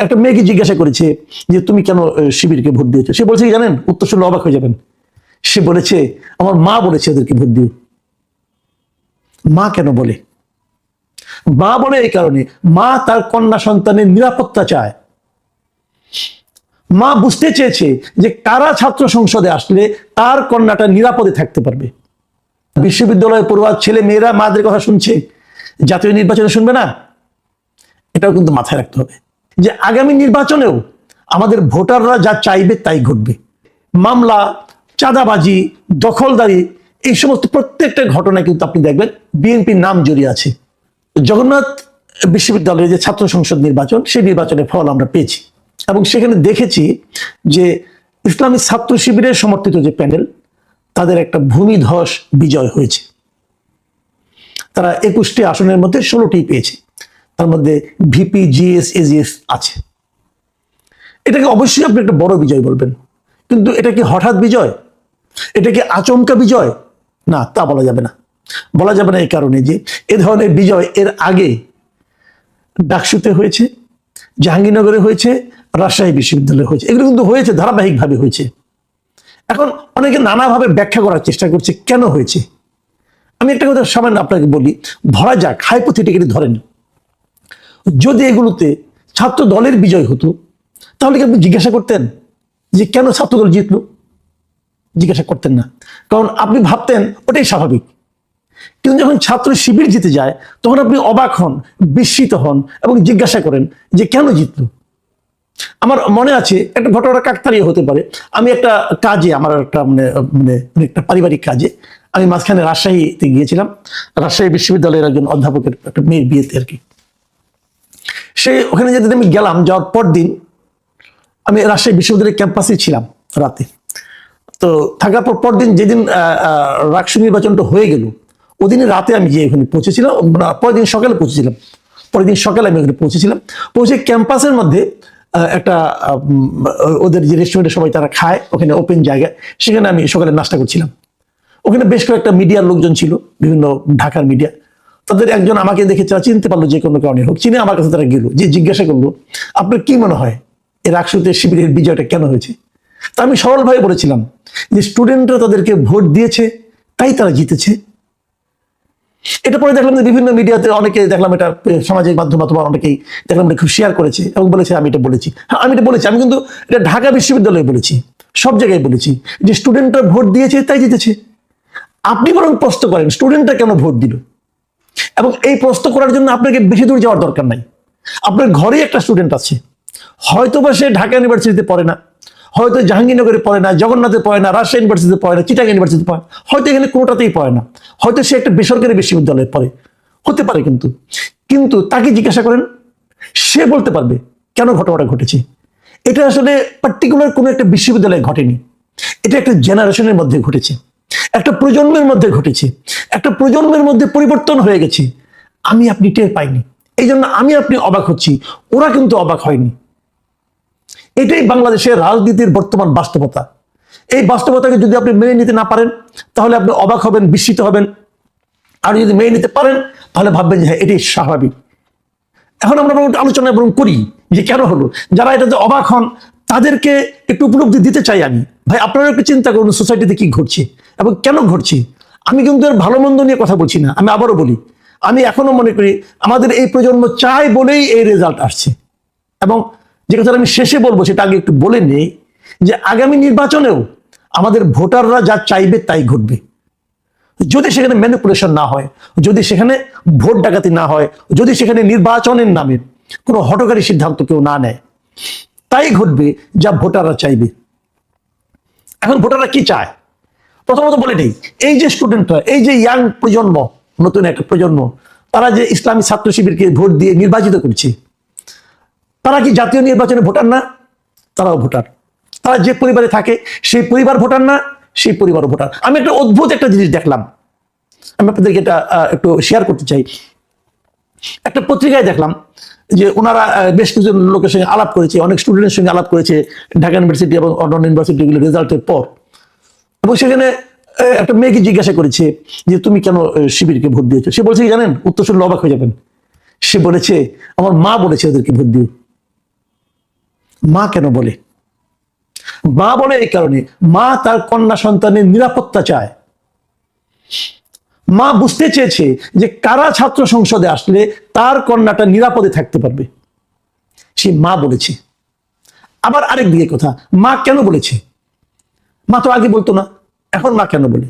একটা মেয়েকে জিজ্ঞাসা করেছে যে তুমি কেন শিবিরকে ভোট দিয়েছো, সে বলছে কি জানেন, উত্তর শুনলে অবাক হয়ে যাবেন। সে বলেছে আমার মা বলেছে ওদেরকে ভোট দিও। মা কেন বলে? মা বলে এই কারণে, মা তার কন্যা সন্তানের নিরাপত্তা চায়। মা বুঝতে চেয়েছে যে কারা ছাত্র সংসদে আসলে তার কন্যাটা নিরাপদে থাকতে পারবে। বিশ্ববিদ্যালয়ে পড়ুয়া ছেলে মেয়েরা মাদের কথা শুনছে, জাতীয় নির্বাচনে শুনবে না? এটাও কিন্তু মাথায় রাখতে হবে যে আগামী নির্বাচনেও আমাদের ভোটাররা যা চাইবে তাই ঘটবে। মামলা, চাঁদাবাজি, দখলদারি, এই সমস্ত প্রত্যেকটা ঘটনায় কিন্তু আপনি দেখবেন বিএনপির নাম জড়িয়ে আছে। জগন্নাথ বিশ্ববিদ্যালয়ে যে ছাত্র সংসদ নির্বাচন, সেই নির্বাচনের ফল আমরা পেয়েছি এবং সেখানে দেখেছি যে ইসলামী ছাত্র শিবিরের সমর্থিত যে প্যানেল, তাদের একটা ভূমিধস বিজয় হয়েছে। তারা 21টি আসনের মধ্যে 16টি পেয়েছে, তার মধ্যে ভিপি, জিএস, এজিএস আছে। এটাকে অবশ্যই আপনি একটা বড় বিজয় বলবেন, কিন্তু এটা কি হঠাৎ বিজয়? এটা কি আচমকা বিজয়? না, তা বলা যাবে না। বলা যাবে না এই কারণে যে এ ধরনের বিজয় এর আগে ডাকসুতে হয়েছে, জাহাঙ্গীরনগরে হয়েছে, রাজশাহী বিশ্ববিদ্যালয়ে হয়েছে। এগুলো কিন্তু হয়েছে, ধারাবাহিকভাবে হয়েছে। এখন অনেকে নানাভাবে ব্যাখ্যা করার চেষ্টা করছে কেন হয়েছে। আমি একটা কথা সামান্য আপনাকে বলি, ধরা যাক, হাইপোথেটিক্যালি ধরেন, যদি এগুলোতে ছাত্র দলের বিজয় হতো, তাহলে কি আপনি জিজ্ঞাসা করতেন যে কেন ছাত্রদল জিতলো? জিজ্ঞাসা করতেন না, কারণ আপনি ভাবতেন ওটাই স্বাভাবিক। কিন্তু যখন ছাত্র শিবির জিতে যায়, তখন আপনি অবাক হন, বিস্মিত হন এবং জিজ্ঞাসা করেন যে কেন জিতলো। আমার মনে আছে একটা ঘটনা, কাকতালীয় হতে পারে। আমি একটা কাজে, আমার একটা একটা পারিবারিক কাজে আমি মাঝখানে রাজশাহীতে গিয়েছিলাম। রাজশাহী বিশ্ববিদ্যালয়ের একজন অধ্যাপকের একটা মেয়ের বিয়েতে আর কি। সে ওখানে যেদিন আমি গেলাম, যাওয়ার পর দিন আমি রাজশাহী বিশ্ববিদ্যালয়ের ক্যাম্পাসে ছিলাম রাতে। তো থাকার পর পরদিন যেদিন রাকসু নির্বাচনটা হয়ে গেল, ওদিনে রাতে আমি যে এখানে পৌঁছেছিলাম, পরের দিন সকালে পৌঁছেছিলাম। পরের দিন সকালে আমি ওখানে পৌঁছেছিলাম। পৌঁছে ক্যাম্পাসের মধ্যে একটা ওদের যে রেস্টুরেন্টে সবাই তারা খায়, ওখানে ওপেন জায়গায়, সেখানে আমি সকালে নাস্তা করছিলাম। ওখানে বেশ কয়েকটা মিডিয়ার লোকজন ছিল, বিভিন্ন ঢাকার মিডিয়া। তাদের একজন আমাকে দেখে চিনতে পারলো যে কোনো কারণে হোক, চিনে আমার কাছে তারা গেল, যে জিজ্ঞাসা করলো আপনার কি মনে হয় এই রাকসুতে শিবিরের বিজয়টা কেন হয়েছে? তা আমি সরলভাবে বলেছিলাম যে স্টুডেন্টরা তাদেরকে ভোট দিয়েছে, তাই তারা জিতেছে। এটা পরে দেখলাম যে বিভিন্ন মিডিয়াতে অনেকে দেখলাম, এটা সামাজিক মাধ্যম অথবা অনেকেই দেখলাম এটা খুব শেয়ার করেছে এবং বলেছে আমি এটা বলেছি। হ্যাঁ, আমি এটা বলেছি। আমি কিন্তু এটা ঢাকা বিশ্ববিদ্যালয়ে বলেছি, সব জায়গায় বলেছি যে স্টুডেন্টরা ভোট দিয়েছে তাই জিতেছে। আপনি বরং প্রশ্ন করেন স্টুডেন্টরা কেন ভোট দিল, এবং এই প্রশ্ন করার জন্য আপনাকে বেশি দূর যাওয়ার দরকার নাই। আপনার ঘরেই একটা স্টুডেন্ট আছে, হয়তোবা সে ঢাকা ইউনিভার্সিটিতে পড়ে না, হয়তো জাহাঙ্গীরনগরে পড়ে না, জগন্নাথে পড়ে না, রাজশাহী ইউনিভার্সিটিতে পড়ে না, চিটাগাং ইউনিভার্সিটিতে পড়ে, হয়তো এখানে কোনোটাতেই পড়ে না, হয়তো সে একটা বেসরকারি বিশ্ববিদ্যালয়ে পড়ে, হতে পারে। কিন্তু তাকে জিজ্ঞাসা করেন, সে বলতে পারবে কেন ঘটনাটা ঘটেছে। এটা আসলে পার্টিকুলার কোনো একটা বিশ্ববিদ্যালয়ে ঘটেনি, এটা একটা জেনারেশনের মধ্যে ঘটেছে, একটা প্রজন্মের মধ্যে ঘটেছে, একটা প্রজন্মের মধ্যে পরিবর্তন হয়ে গেছে। আমি আপনি টের পাইনি, এই জন্য আমি আপনি অবাক হচ্ছি, ওরা কিন্তু অবাক হয়নি। এটাই বাংলাদেশের রাজনীতির বর্তমান বাস্তবতা। এই বাস্তবতাকে যদি আপনি মেনে নিতে না পারেন, তাহলে আপনি অবাক হবেন, বিস্মিত হবেন। আর যদি মেনে নিতে পারেন, তাহলে ভাববেন যে হ্যাঁ, এটাই স্বাভাবিক। এখন আমরা আলোচনা করি যে কেন হলো। যারা এটাতে অবাক হন, তাদেরকে একটু উপলব্ধি দিতে চাই আমি। ভাই, আপনারা একটু চিন্তা করুন সোসাইটিতে কি ঘটছে এবং কেন ঘটছে। আমি কিন্তু এর ভালো মন্দ নিয়ে কথা বলছি না। আমি আবারও বলি, আমি এখনো মনে করি আমাদের এই প্রজন্ম চায় বলেই এই রেজাল্ট আসছে। এবং যে কথা আমি শেষে বলবো, সেটা আগে একটু বলে নেই যে আগামী নির্বাচনেও আমাদের ভোটাররা যা চাইবে তাই ঘটবে। যদি সেখানে ম্যানিপুলেশন না হয়, যদি সেখানে ভোট ডাকাতি না হয়, যদি সেখানে নির্বাচনের নামে কোনো হঠকারী সিদ্ধান্ত কেউ না নেয়, তাই ঘটবে যা ভোটাররা চাইবে। এখন ভোটাররা কি চায় প্রথমত বলে নেই। এই যে স্টুডেন্টরা, এই যে ইয়াং প্রজন্ম, নতুন একটা প্রজন্ম, তারা যে ইসলামী ছাত্র শিবিরকে ভোট দিয়ে নির্বাচিত করছে, তারা কি জাতীয় নির্বাচনে ভোটার না? তারাও ভোটার। তারা যে পরিবারে থাকে সেই পরিবার ভোটার না? সেই পরিবারও ভোটার। আমি একটা অদ্ভুত একটা জিনিস দেখলাম, আমি আপনাদেরকে এটা একটু শেয়ার করতে চাই। একটা পত্রিকায় দেখলাম যে ওনারা বেশ কিছু লোকের সঙ্গে আলাপ করেছে, অনেক স্টুডেন্টের সঙ্গে আলাপ করেছে ঢাকা ইউনিভার্সিটি এবং অন্যান্য ইউনিভার্সিটিগুলো রেজাল্টের পর, এবং সেখানে একটা মেয়েকে জিজ্ঞাসা করেছে যে তুমি কেন শিবিরকে ভোট দিয়েছো। সে বলছে কি জানেন, উত্তর শুনলে অবাক হয়ে যাবেন। সে বলেছে আমার মা বলেছে ওদেরকে ভোট দিও। মা কেন বলে? মা বলে এই কারণে, মা তার কন্যা সন্তানের নিরাপত্তা চায়। মা বুঝতে চেয়েছে যে কারা ছাত্র সংসদে আসলে তার কন্যাটা নিরাপদে থাকতে পারবে, সে মা বলেছে। আবার আরেক দিকে কথা, মা কেন বলেছে? মা তো আগে বলতো না, এখন মা কেন বলে?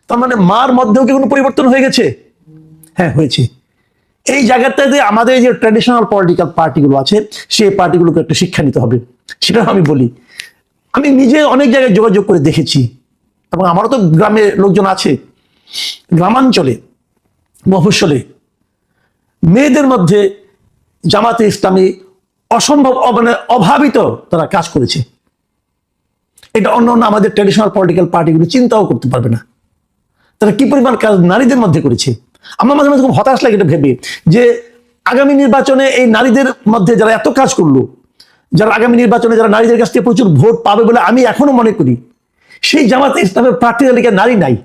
তার মানে মার মধ্যেও কি কোনো পরিবর্তন হয়ে গেছে? হ্যাঁ, হয়েছে। এই জায়গাটাতে আমাদের যে ট্র্যাডিশনাল পলিটিক্যাল পার্টিগুলো আছে, সেই পার্টিগুলোকে একটু শিক্ষা নিতে হবে। সেটা আমি বলি, আমি নিজে অনেক জায়গায় যোগাযোগ করে দেখেছি, এবং আমারও তো গ্রামে লোকজন আছে, গ্রামাঞ্চলে মফস্বলে মেয়েদের মধ্যে জামাতে ইসলামী অসম্ভব মানে অভাবিত তারা কাজ করেছে। এটা অন্য অন্য আমাদের ট্র্যাডিশনাল পলিটিক্যাল পার্টিগুলো চিন্তাও করতে পারবে না, তারা কি পরিমাণ কাজ নারীদের মধ্যে করেছে। আমার মাঝে মাঝে খুব হতাশ লাগে এটা ভেবে, যে আগামী নির্বাচনে এই নারীদের মধ্যে যারা এত কাজ করলো, যারা আগামী নির্বাচনে যারা নারীদের কাছ থেকে প্রচুর ভোট পাবে বলে আমি এখনো মনে করি, সেই জামাতে ইসলামের প্রার্থী তালিকায় নারী নাই।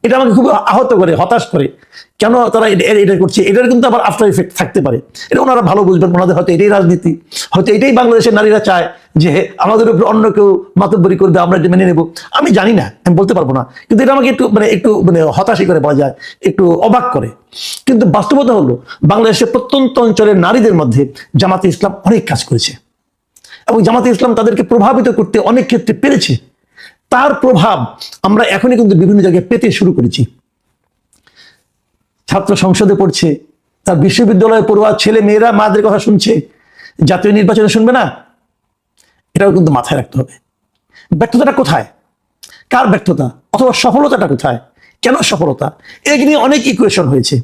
এটা আমাকে খুব আহত করে, হতাশ করে। কেন তারা এটা করছে? এটার কিন্তু আবার আফটার ইফেক্ট থাকতে পারে, এটা ওনারা ভালো বুঝবেন। ওনাদের হয়তো এটাই রাজনীতি, হয়তো এটাই বাংলাদেশের নারীরা চায় যে আমাদের উপর অন্য কেউ মাতব্বরি করবে, আমরা এটা মেনে নেব। আমি জানি না, আমি বলতে পারবো না, কিন্তু এটা আমাকে একটু হতাশই করে বলা যায়, একটু অবাক করে। কিন্তু বাস্তবতা হলো, বাংলাদেশের প্রত্যন্ত অঞ্চলের নারীদের মধ্যে জামাতে ইসলাম অনেক কাজ করেছে, এবং জামাতে ইসলাম তাদেরকে প্রভাবিত করতে অনেক ক্ষেত্রে পেরেছে। তার প্রভাব আমরা এখনই কিন্তু বিভিন্ন জায়গায় পেতে শুরু করেছি। ছাত্র সংসদে পড়ছে, তার বিশ্ববিদ্যালয়ে পড়ুয়া ছেলে মেয়েরা মাদের কথা শুনছে, জাতীয় নির্বাচনে শুনবে না? এটাও কিন্তু মাথায় রাখতে হবে। ব্যর্থতাটা কোথায়? কার ব্যর্থতা? অথবা সফলতাটা কোথায়? কেন সফলতা? এই নিয়ে অনেক ইকুয়েশন হয়েছে,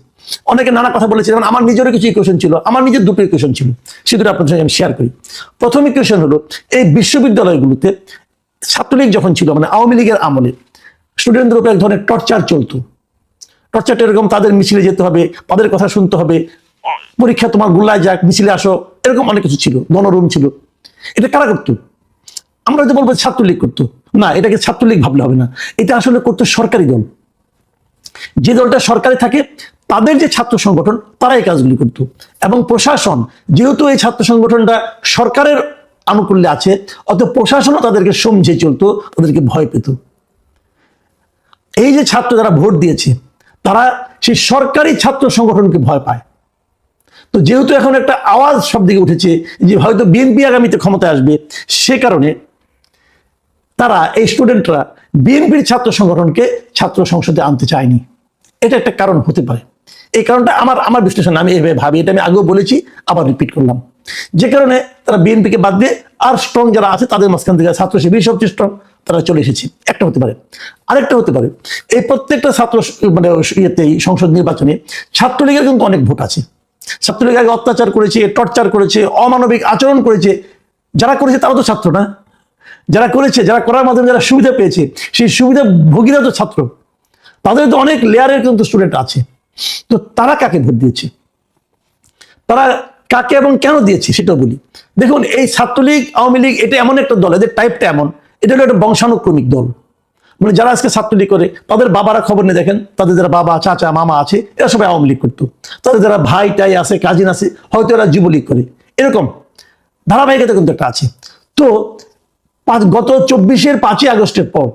অনেকে নানা কথা বলেছে। যেমন আমার নিজেরও কিছু ইকুয়েশন ছিল, আমার নিজের দুটো ইকুয়েশন ছিল, সে দুটো আপনার সঙ্গে আমি শেয়ার করি। প্রথম ইকুয়েশন হলো, এই বিশ্ববিদ্যালয়গুলোতে ছাত্রলীগ যখন ছিল, মানে আওয়ামী লীগের আমলে স্টুডেন্টদের উপর এক ধরনের টর্চার চলতো। টর্চারটা এরকম, তাদের মিছিলে যেতে হবে, তাদের কথা শুনতে হবে, পরীক্ষা তোমার গোল্লায় যাক, মিছিলে আসো, এরকম অনেক কিছু ছিল, গণরুম ছিল। এটা কারা করতো? আমরা যদি বলবো ছাত্রলীগ করতো, না, এটাকে ছাত্রলীগ ভাবলে হবে না, এটা আসলে করতো সরকারি দল। যে দলটা সরকারে থাকে তাদের যে ছাত্র সংগঠন, তারা এই কাজগুলি করতো। এবং প্রশাসন, যেহেতু এই ছাত্র সংগঠনটা সরকারের আনুকূল্যে আছে, অত প্রশাসনও তাদেরকে সমঝে চলতো, তাদেরকে ভয় পেত। এই যে ছাত্র যারা ভোট দিয়েছে, তারা সেই সরকারি ছাত্র সংগঠনকে ভয় পায়। তো যেহেতু এখন একটা আওয়াজ সব দিকে উঠেছে যে হয়তো বিএনপি আগামীতে ক্ষমতায় আসবে, সে কারণে তারা, এই স্টুডেন্টরা বিএনপির ছাত্র সংগঠনকে ছাত্র সংসদে আনতে চায়নি। এটা একটা কারণ হতে পারে। এই কারণটা আমার বিশ্লেষণ, আমি এভাবে ভাবি, এটা আমি আগেও বলেছি, আবার রিপিট করলাম। যে কারণে তারা বিএনপিকে বাদ দিয়ে আর স্ট্রং যারা আছে তাদের মাঝখান থেকে ছাত্র শিবির সবচেয়ে স্ট্রং, তারা চলে এসেছে। একটা হতে পারে। আরেকটা হতে পারে, এই প্রত্যেকটা ছাত্র সংসদ নির্বাচনে ছাত্রলীগের কিন্তু অনেক ভোট আছে। ছাত্রলীগ আগে অত্যাচার করেছে, টর্চার করেছে, অমানবিক আচরণ করেছে। যারা করেছে তারা তো ছাত্র না, যারা করেছে, যারা করার মাধ্যমে যারা সুবিধা পেয়েছে, সেই সুবিধা ভোগীরা তো ছাত্র। তাদের তো অনেক লেয়ারের কিন্তু স্টুডেন্ট আছে। তো তারা কাকে ভোট দিয়েছে, তারা কাকে এবং কেন দিয়েছে সেটাও বলি। দেখুন, এই ছাত্রলীগ আওয়ামী লীগ এটা এমন একটা দল, এদের টাইপটা এমন, এটা হলো একটা বংশানুক্রমিক দল। মানে যারা আজকে ছাত্রলীগ করে, তাদের বাবারা খবর নিয়ে দেখেন, তাদের যারা বাবা, চাচা, মামা আছে, এরা সবাই আওয়ামী লীগ করতো। তাদের যারা ভাই টাই আছে, কাজিন আছে, হয়তো এরা যুবলীগ করে। এরকম ধারাবাহিকতা কিন্তু একটা আছে। তো গত 24-এর 5ই আগস্টের পর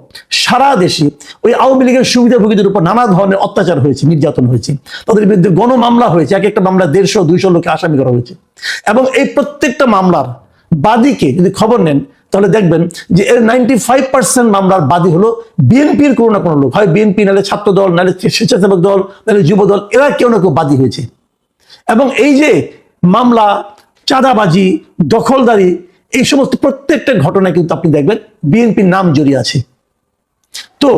সারা দেশে ওই আওয়ামী লীগের সুবিধাভোগীদের উপর নানা ধরনের অত্যাচার হয়েছে, নির্যাতন হয়েছে, তাদের বিরুদ্ধে গণমামলা হয়েছে, এক একটা মামলা 150-200 লোকে আসামি করা হয়েছে। এবং এই প্রত্যেকটা মামলার বাদীকে যদি খবর নেন, তাহলে দেখবেন যে এর 95% মামলার বাদী হলো বিএনপির কোনো না কোনো লোক, হয় বিএনপি, নাহলে ছাত্র দল, নাহলে স্বেচ্ছাসেবক দল, নাহলে যুব দল, এরা কেউ না কেউ বাদী হয়েছে। এবং এই যে মামলা, চাঁদাবাজি, দখলদারি, এই সমস্ত প্রত্যেকটা ঘটনায় কিন্তু আপনি দেখবেন বিএনপির নাম জড়িয়ে আছে। তো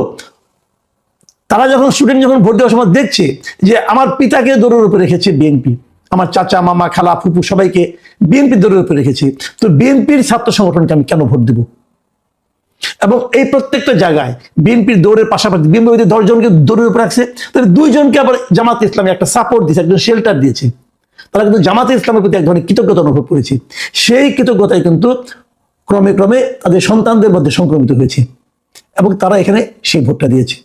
তারা যখন স্টুডেন্ট যখন ভোট দেওয়ার সময় দেখছে যে আমার পিতাকে দৌড়ের উপরে রেখেছে বিএনপি, আমার চাচা, মামা, খালা, ফুপু সবাইকে বিএনপি দৌড়ের উপরে রেখেছে, তো বিএনপির ছাত্র সংগঠনকে আমি কেন ভোট দেব? এবং এই প্রত্যেকটা জায়গায় বিএনপির দৌড়ের পাশাপাশি বিএনপি 10 জনকে দৌড়ের উপরে রাখছে, তাহলে 2 জনকে আবার জামাতে ইসলামী একটা সাপোর্ট দিয়েছে, একজন শেল্টার দিয়েছে। তারা কিন্তু জামাতে ইসলামের প্রতি এক ধরনের কৃতজ্ঞতা অনুভব করেছে। সেই কৃতজ্ঞতাই কিন্তু ক্রমে ক্রমে তাদের সন্তানদের মধ্যে সংক্রমিত হয়েছে, এবং তারা এখানে সেই ভোটটা দিয়েছে।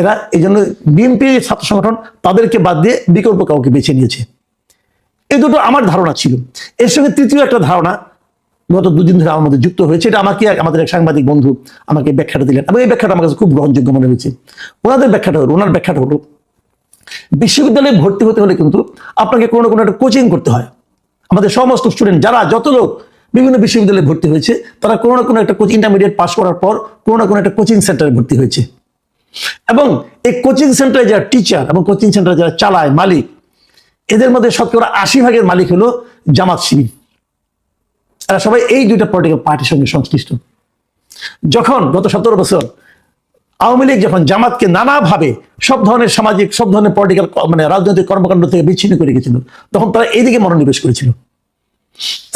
এরা এই জন্য বিএনপি ছাত্র সংগঠন তাদেরকে বাদ দিয়ে বিকল্প কাউকে বেছে নিয়েছে। এই দুটো আমার ধারণা ছিল। এর সঙ্গে তৃতীয় একটা ধারণা গত দুদিন ধরে আমার মধ্যে যুক্ত হয়েছে। এটা আমাকে আমাদের এক সাংবাদিক বন্ধু আমাকে ব্যাখ্যাটা দিলেন এবং এই ব্যাখ্যাটা আমার কাছে খুব গ্রহণযোগ্য মনে হয়েছে। ওনার ব্যাখ্যাটা হলো বিশ্ববিদ্যালয়ে ভর্তি হতে হলে কিন্তু আপনাকে কোনো একটা কোচিং করতে হয়। আমাদের সমস্ত স্টুডেন্ট যারা যত লোক বিভিন্ন বিশ্ববিদ্যালয়ে ভর্তি হয়েছে তারা কোনো না কোনো একটা কোচিং, ইন্টারমিডিয়েট পাস করার পর কোনো না কোনো একটা কোচিং সেন্টারে ভর্তি হয়েছে এবং এই কোচিং সেন্টারে যারা টিচার এবং কোচিং সেন্টারে যারা চালায় মালিক, এদের মধ্যে শতকরা 80% মালিক হলো জামাত শিবির। এরা সবাই এই দুইটা পলিটিক্যাল পার্টির সঙ্গে সংশ্লিষ্ট। যখন গত 17 বছর আওয়ামী লীগ যখন জামাতকে নানাভাবে সব ধরনের সামাজিক, সব ধরনের পলিটিক্যাল রাজনৈতিক কর্মকাণ্ড থেকে বিচ্ছিন্ন করে গেছিল, তখন তারা এইদিকে মনোনিবেশ করেছিল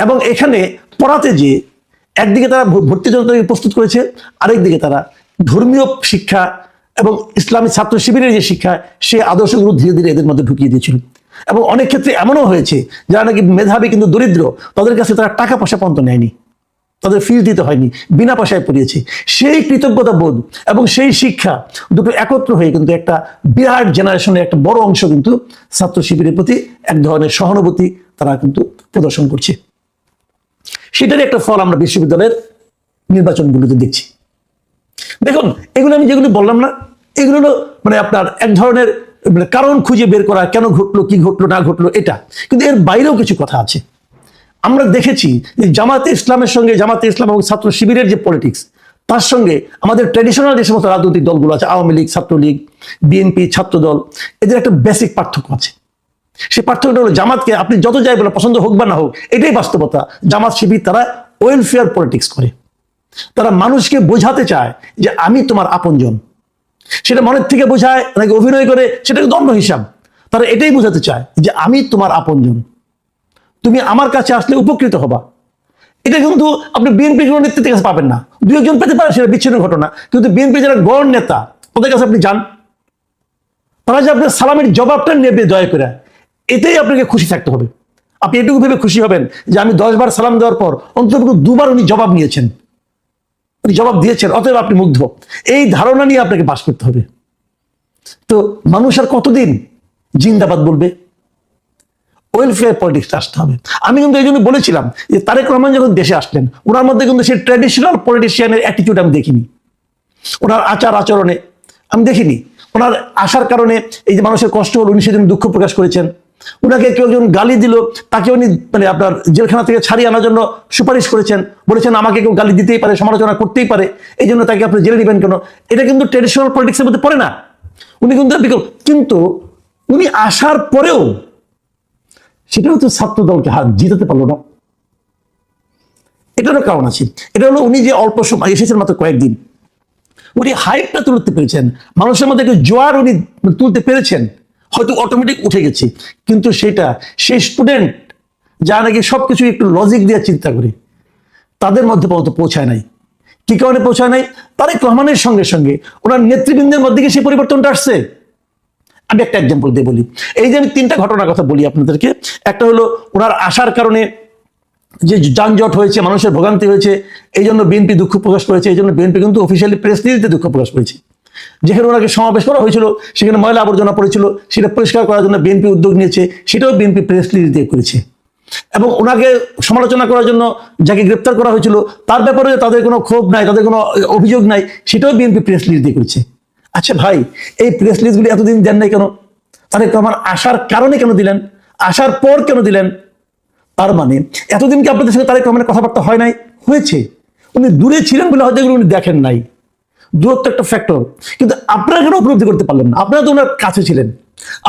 এবং এখানে পড়াতে যে একদিকে তারা ভর্তির জন্য প্রস্তুত করেছে, আরেকদিকে তারা ধর্মীয় শিক্ষা এবং ইসলামী ছাত্র শিবিরের যে শিক্ষা সেই আদর্শগুলো ধীরে ধীরে এদের মধ্যে ঢুকিয়ে দিয়েছিল। এবং অনেক ক্ষেত্রে এমনও হয়েছে যারা নাকি মেধাবী কিন্তু দরিদ্র, তাদের কাছে তারা টাকা পয়সা পর্যন্ত নেয়নি, তাদের ফিস দিতে হয়নি, বিনা পয়সায় পড়িয়েছে। সেই কৃতজ্ঞতা বোধ এবং সেই শিক্ষা দুটো একত্র হয়ে কিন্তু একটা বিরাট জেনারেশনের একটা বড় অংশ কিন্তু ছাত্র শিবিরের প্রতি এক ধরনের সহানুভূতি তারা কিন্তু প্রদর্শন করছে। সেটারই একটা ফল আমরা বিশ্ববিদ্যালয়ের নির্বাচনগুলোতে দেখছি। দেখুন, এগুলো আমি যেগুলি বললাম না, এগুলো হলো আপনার এক ধরনের কারণ খুঁজে বের করা, কেন ঘটলো, কি ঘটলো না ঘটলো এটা। কিন্তু এর বাইরেও কিছু কথা আছে। আমরা দেখেছি যে জামাতে ইসলামের সঙ্গে, জামাতে ইসলাম এবং ছাত্র শিবিরের যে পলিটিক্স, তার সঙ্গে আমাদের ট্র্যাডিশনাল যে সমস্ত রাজনৈতিক দলগুলো আছে, আওয়ামী লীগ, ছাত্রলীগ, বিএনপি, ছাত্র দল, এদের একটা বেসিক পার্থক্য আছে। সেই পার্থক্যটা হলো জামাতকে আপনি যত যাই বলে পছন্দ হোক বা না হোক, এটাই বাস্তবতা, জামাত শিবির তারা ওয়েলফেয়ার পলিটিক্স করে। তারা মানুষকে বোঝাতে চায় যে আমি তোমার আপনজন। সেটা মনের থেকে বোঝায় নাকি অভিনয় করে, সেটা কিন্তু অন্য হিসাব। তারা এটাই বোঝাতে চায় যে আমি তোমার আপনজন, তুমি আমার কাছে আসলে উপকৃত হবা। এটা কিন্তু আপনি বিএনপি কোনো নেতৃত্বের কাছে পাবেন না। দু একজন পেতে পারে, সেটা বিচ্ছিন্ন ঘটনা। কিন্তু বিএনপি যারা গড় নেতা, ওদের কাছে আপনি যান, তারা যে আপনার সালামের জবাবটা নেবে দয়া করে, এতেই আপনাকে খুশি থাকতে হবে। আপনি এটুকু ভেবে খুশি হবেন যে আমি 10 বার সালাম দেওয়ার পর অন্তত 2 বার উনি জবাব নিয়েছেন, উনি জবাব দিয়েছেন, অতএব আপনি মুগ্ধ। এই ধারণা নিয়ে আপনাকে বাস করতে হবে। তো মানুষ আর কতদিন জিন্দাবাদ বলবে? ওয়েলফেয়ার পলিটিক্স আসতে হবে। আমি কিন্তু এই জন্য বলেছিলাম যে তারেক রহমান যখন দেশে আসলেন, ওনার মধ্যে কিন্তু সেই ট্র্যাডিশনাল পলিটিশিয়ানের অ্যাটিটিউড আমি দেখিনি। ওনার আচার আচরণে আমি দেখিনি। ওনার আসার কারণে এই যে মানুষের কষ্ট হল, উনি সেদিন দুঃখ প্রকাশ করেছেন। ওনাকে কেউ একজন গালি দিল, তাকে উনি আপনার জেলখানা থেকে ছাড়িয়ে আনার জন্য সুপারিশ করেছেন, বলেছেন আমাকে কেউ গালি দিতেই পারে, সমালোচনা করতেই পারে, এই জন্য তাকে আপনি জেলে দিবেন কেন? এটা কিন্তু ট্র্যাডিশনাল পলিটিক্সের মধ্যে পড়ে না। উনি কিন্তু উনি আসার পরেও সেটা হচ্ছে ছাত্র দলকে হাত জিতাতে পারলো না। এটারও কারণ আছে। এটা হলো উনি যে অল্প সময় এসেছেন, মাত্র কয়েকদিন, উনি হাইপটা তুলতে পেরেছেন, মানুষের মধ্যে একটা জোয়ার উনি তুলতে পেরেছেন, হয়তো অটোমেটিক উঠে গেছে। কিন্তু সেটা সেই স্টুডেন্ট যারা নাকি সবকিছু একটু লজিক দিয়ে চিন্তা করে, তাদের মধ্যে পর্যন্ত পৌঁছায় নাই। কি কারণে পৌঁছায় নাই? তারেক রহমানের সঙ্গে সঙ্গে ওনার নেতৃবৃন্দের মধ্যে কি সেই পরিবর্তনটা আসছে? আমি একটা এক্সাম্পল দিয়ে বলি। এই যে আমি 3টা ঘটনার কথা বলি আপনাদেরকে। একটা হলো ওনার আসার কারণে যে যানজট হয়েছে, মানুষের ভোগান্তি হয়েছে, এই জন্য বিএনপি দুঃখ প্রকাশ করেছে। এই জন্য বিএনপি কিন্তু অফিসিয়ালি প্রেস রিলিজে দুঃখ প্রকাশ করেছে। যেখানে ওনাকে সমাবেশ করা হয়েছিল, সেখানে ময়লা আবর্জনা পড়েছিল, সেটা পরিষ্কার করার জন্য বিএনপি উদ্যোগ নিয়েছে, সেটাও বিএনপি প্রেস রিলিজ দিয়ে করেছে। এবং ওনাকে সমালোচনা করার জন্য যাকে গ্রেপ্তার করা হয়েছিল, তার ব্যাপারে তাদের কোনো ক্ষোভ নাই, তাদের কোনো অভিযোগ নাই, সেটাও বিএনপি প্রেস রিলিজ দিয়ে করেছে। আচ্ছা ভাই, এই প্রেস রিলিজগুলি এতদিন দেন নাই কেন? তারেক রহমান আসার কারণে কেন দিলেন? আসার পর কেন দিলেন? তার মানে এতদিন কি আপনাদের সঙ্গে তারেক রহমানের কথাবার্তা হয় নাই? হয়েছে। উনি দূরে ছিলেন বলে হয়তো এগুলো উনি দেখেন নাই। দূরত্ব একটা ফ্যাক্টর। কিন্তু আপনারা কেন উপলব্ধি করতে পারলেন না? আপনারা তো ওনার কাছে ছিলেন,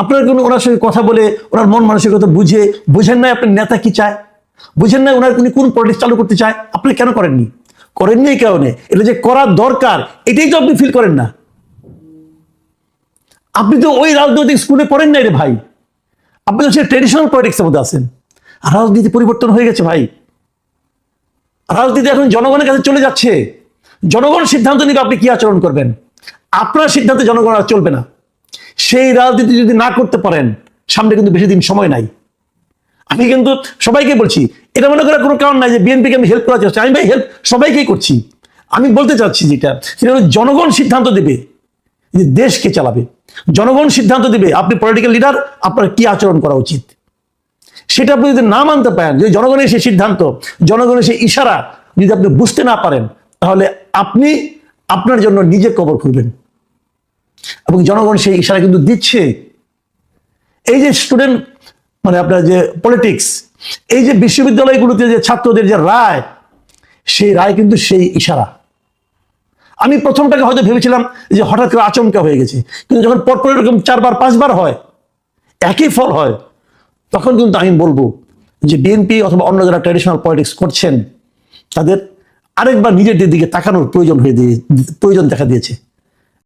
আপনারা কেন ওনার সঙ্গে কথা বলে ওনার মন মানসিকতা বুঝেন নাই আপনার নেতা কি চায়? বুঝেন নাই ওনার উনি কোন পলিটিক্স চালু করতে চায়? আপনি কেন করেননি? করেননি এই কারণে, এটা যে করার দরকার এটাই তো আপনি ফিল করেন না। আপনি তো ওই রাজনৈতিক স্কুলে পড়েন নাই রে ভাই। আপনি তো সেই ট্রেডিশনাল পলিটিক্সের মধ্যে আছেন। রাজনীতি পরিবর্তন হয়ে গেছে ভাই। রাজনীতি এখন জনগণের কাছে চলে যাচ্ছে। জনগণ সিদ্ধান্ত নিবে আপনি কি আচরণ করবেন। আপনার সিদ্ধান্তে জনগণ আর চলবে না। সেই রাজনীতি যদি না করতে পারেন, সামনে কিন্তু বেশি দিন সময় নাই। আমি কিন্তু সবাইকে বলছি, এটা মনে করার কোনো কারণ নাই যে বিএনপিকে আমি হেল্প করার চেষ্টা। আমি ভাই হেল্প সবাইকেই করছি। আমি বলতে চাচ্ছি যেটা, সেটা হলো জনগণ সিদ্ধান্ত দেবে যে দেশকে চালাবে। জনগণ সিদ্ধান্ত দিবে আপনি পলিটিক্যাল লিডার, আপনার কি আচরণ করা উচিত। সেটা আপনি যদি না মানতে পারেন, যদি জনগণের সেই সিদ্ধান্ত, জনগণের সেই ইশারা যদি আপনি বুঝতে না পারেন, তাহলে আপনি আপনার জন্য নিজের কবর খুঁড়বেন। এবং জনগণ সেই ইশারা কিন্তু দিচ্ছে। এই যে স্টুডেন্ট মানে আপনার যে পলিটিক্স, এই যে বিশ্ববিদ্যালয়গুলোতে যে ছাত্রদের যে রায়, সেই রায় কিন্তু সেই ইশারা। আমি প্রথমটাকে হয়তো ভেবেছিলাম যে হঠাৎ করে আচমকা হয়ে গেছে, কিন্তু যখন পরপর এরকম 4বার 5বার হয়, একই ফল হয়, তখন কিন্তু আমি বলবো যে বিএনপি অথবা অন্য যারা ট্র্যাডিশনাল পলিটিক্স করছেন, তাদের আরেকবার নিজেদের দিকে তাকানোর প্রয়োজন দেখা দিয়েছে।